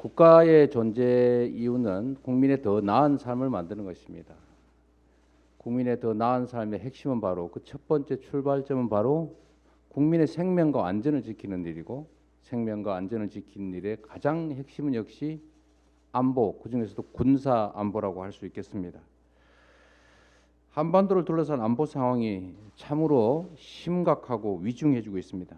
국가의 존재 이유는 국민의 더 나은 삶을 만드는 것입니다. 국민의 더 나은 삶의 핵심은 바로 그 첫 번째 출발점은 바로 국민의 생명과 안전을 지키는 일이고, 생명과 안전을 지키는 일의 가장 핵심은 역시 안보, 그중에서도 군사 안보라고 할 수 있겠습니다. 한반도를 둘러싼 안보 상황이 참으로 심각하고 위중해지고 있습니다.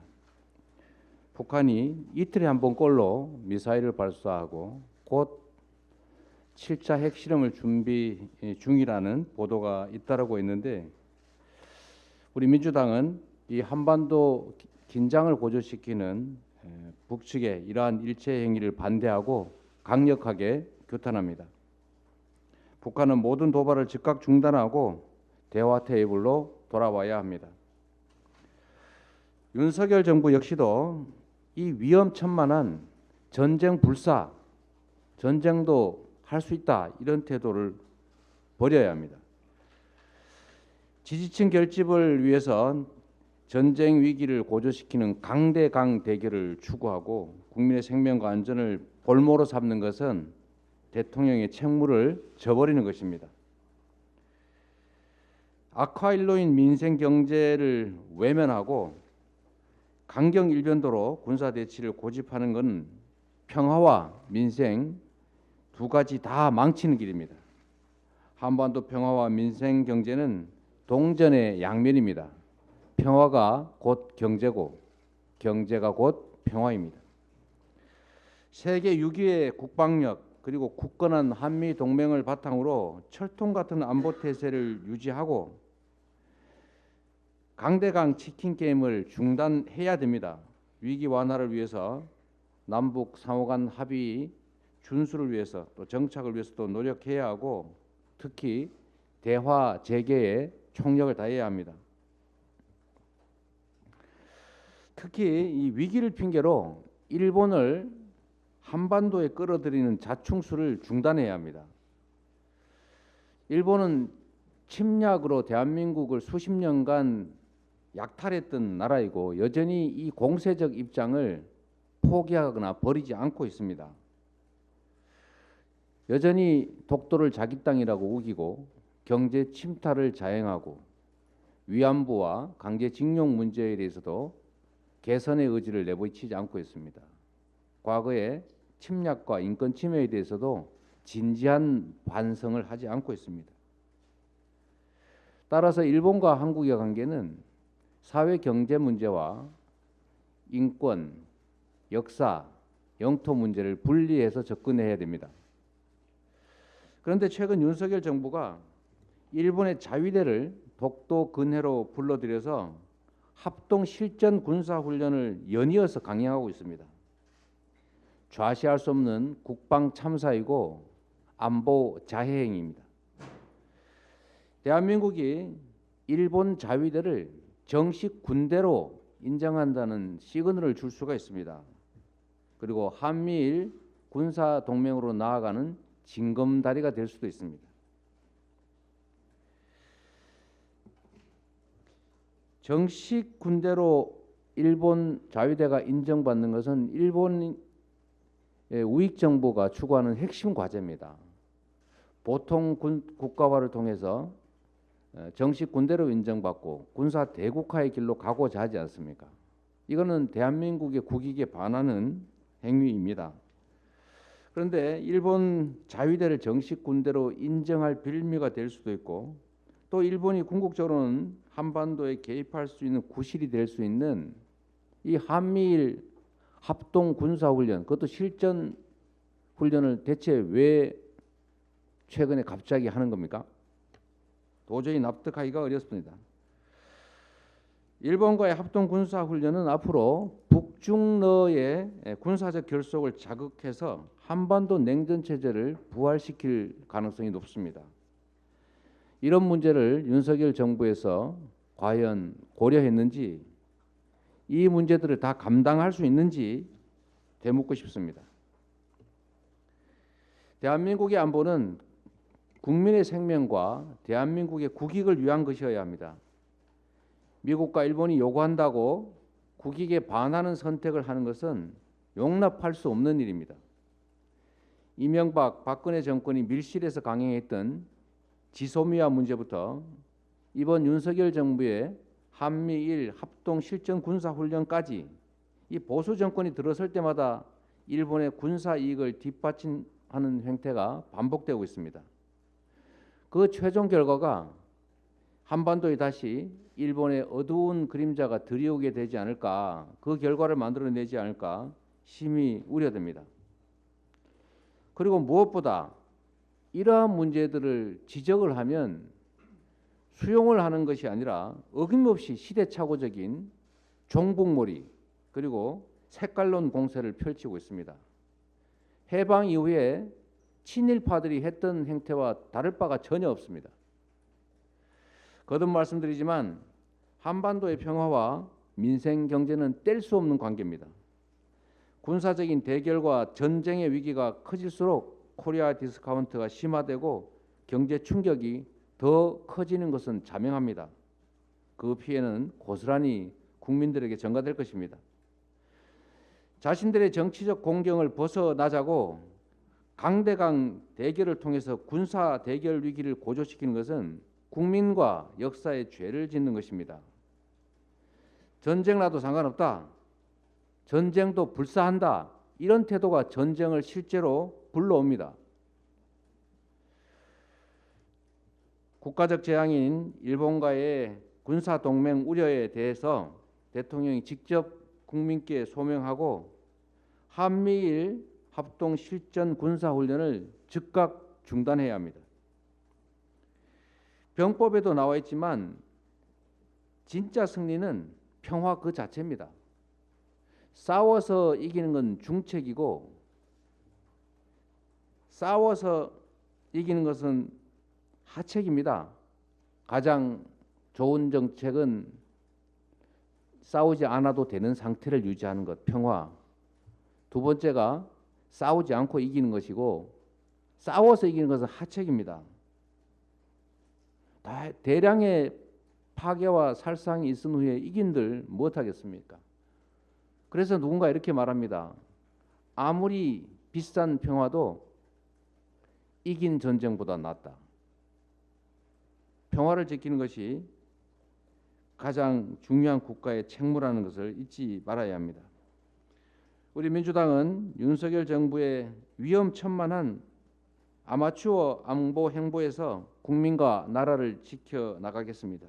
북한이 이틀에 한 번꼴로 미사일을 발사하고 곧 7차 핵실험을 준비 중이라는 보도가 잇따르고 있는데, 우리 민주당은 이 한반도 긴장을 고조시키는 북측의 이러한 일체 행위를 반대하고 강력하게 규탄합니다. 북한은 모든 도발을 즉각 중단하고 대화 테이블로 돌아와야 합니다. 윤석열 정부 역시도 이 위험천만한 전쟁 불사, 전쟁도 할 수 있다, 이런 태도를 버려야 합니다. 지지층 결집을 위해서 전쟁 위기를 고조시키는 강대강 대결을 추구하고 국민의 생명과 안전을 볼모로 삼는 것은 대통령의 책무를 저버리는 것입니다. 악화일로인 민생 경제를 외면하고 강경 일변도로 군사 대치를 고집하는 것은 평화와 민생 두 가지 다 망치는 길입니다. 한반도 평화와 민생 경제는 동전의 양면입니다. 평화가 곧 경제고 경제가 곧 평화입니다. 세계 6위의 국방력 그리고 굳건한 한미 동맹을 바탕으로 철통 같은 안보 태세를 유지하고 강대강 치킨 게임을 중단해야 됩니다. 위기 완화를 위해서 남북 상호간 합의 준수를 위해서 또 정착을 위해서도 노력해야 하고, 특히 대화 재개에 총력을 다해야 합니다. 특히 이 위기를 핑계로 일본을 한반도에 끌어들이는 자충수를 중단해야 합니다. 일본은 침략으로 대한민국을 수십 년간 약탈했던 나라이고 여전히 이 공세적 입장을 포기하거나 버리지 않고 있습니다. 여전히 독도를 자기 땅이라고 우기고 경제 침탈을 자행하고 위안부와 강제징용 문제에 대해서도 개선의 의지를 내비치지 않고 있습니다. 과거의 침략과 인권 침해에 대해서도 진지한 반성을 하지 않고 있습니다. 따라서 일본과 한국의 관계는 사회 경제 문제와 인권, 역사, 영토 문제를 분리해서 접근해야 됩니다. 그런데 최근 윤석열 정부가 일본의 자위대를 독도 근해로 불러들여서 합동 실전 군사 훈련을 연이어서 강행하고 있습니다. 좌시할 수 없는 국방 참사이고 안보 자해 행위입니다. 대한민국이 일본 자위대를 정식 군대로 인정한다는 시그널을 줄 수가 있습니다. 그리고 한미일 군사 동맹으로 나아가는 징검다리가 될 수도 있습니다. 정식 군대로 일본 자위대가 인정받는 것은 일본의 우익 정부가 추구하는 핵심 과제입니다. 보통 국가화를 통해서 정식 군대로 인정받고 군사 대국화의 길로 가고자 하지 않습니까? 이거는 대한민국의 국익에 반하는 행위입니다. 그런데 일본 자위대를 정식 군대로 인정할 빌미가 될 수도 있고, 또 일본이 궁극적으로는 한반도에 개입할 수 있는 구실이 될 수 있는 이 한미일 합동 군사훈련, 그것도 실전 훈련을 대체 왜 최근에 갑자기 하는 겁니까? 도저히 납득하기가 어렵습니다. 일본과의 합동 군사훈련은 앞으로 북중러의 군사적 결속을 자극해서 한반도 냉전체제를 부활시킬 가능성이 높습니다. 이런 문제를 윤석열 정부에서 과연 고려했는지, 이 문제들을 다 감당할 수 있는지 되묻고 싶습니다. 대한민국의 안보는 국민의 생명과 대한민국의 국익을 위한 것이어야 합니다. 미국과 일본이 요구한다고 국익에 반하는 선택을 하는 것은 용납할 수 없는 일입니다. 이명박, 박근혜 정권이 밀실에서 강행했던 지소미아 문제부터 이번 윤석열 정부의 한미일 합동 실전 군사 훈련까지 이 보수 정권이 들어설 때마다 일본의 군사 이익을 뒷받침하는 행태가 반복되고 있습니다. 그 최종 결과가 한반도에 다시 일본의 어두운 그림자가 드리우게 되지 않을까, 그 결과를 만들어내지 않을까 심히 우려됩니다. 그리고 무엇보다 이러한 문제들을 지적을 하면 수용을 하는 것이 아니라 어김없이 시대착오적인 종북몰이 그리고 색깔론 공세를 펼치고 있습니다. 해방 이후에 친일파들이 했던 행태와 다를 바가 전혀 없습니다. 거듭 말씀드리지만 한반도의 평화와 민생 경제는 뗄 수 없는 관계입니다. 군사적인 대결과 전쟁의 위기가 커질수록 코리아 디스카운트가 심화되고 경제 충격이 더 커지는 것은 자명합니다. 그 피해는 고스란히 국민들에게 전가될 것입니다. 자신들의 정치적 공경을 벗어나자고 강대강 대결을 통해서 군사 대결 위기를 고조시키는 것은 국민과 역사에 죄를 짓는 것입니다. 전쟁 나도 상관없다, 전쟁도 불사한다, 이런 태도가 전쟁을 실제로 불러옵니다. 국가적 재앙인 일본과의 군사 동맹 우려에 대해서 대통령이 직접 국민께 소명하고 한미일 합동 실전 군사 훈련을 즉각 중단해야 합니다. 병법에도 나와 있지만 진짜 승리는 평화 그 자체입니다. 싸워서 이기는 건 중책이고 싸워서 이기는 것은 하책입니다. 가장 좋은 정책은 싸우지 않아도 되는 상태를 유지하는 것, 평화. 두 번째가 싸우지 않고 이기는 것이고 싸워서 이기는 것은 하책입니다. 대량의 파괴와 살상이 있은 후에 이긴들 무엇하겠습니까? 그래서 누군가 이렇게 말합니다. 아무리 비싼 평화도 이긴 전쟁보다 낫다. 평화를 지키는 것이 가장 중요한 국가의 책무라는 것을 잊지 말아야 합니다. 우리 민주당은 윤석열 정부의 위험천만한 아마추어 안보 행보에서 국민과 나라를 지켜나가겠습니다.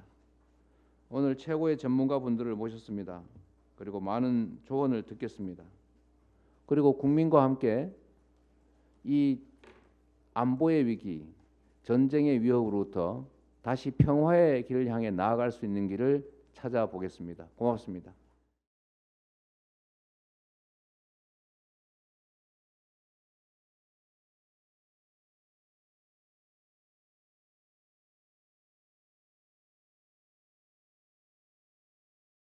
오늘 최고의 전문가분들을 모셨습니다. 그리고 많은 조언을 듣겠습니다. 그리고 국민과 함께 이 안보의 위기, 전쟁의 위협으로부터 다시 평화의 길을 향해 나아갈 수 있는 길을 찾아보겠습니다. 고맙습니다.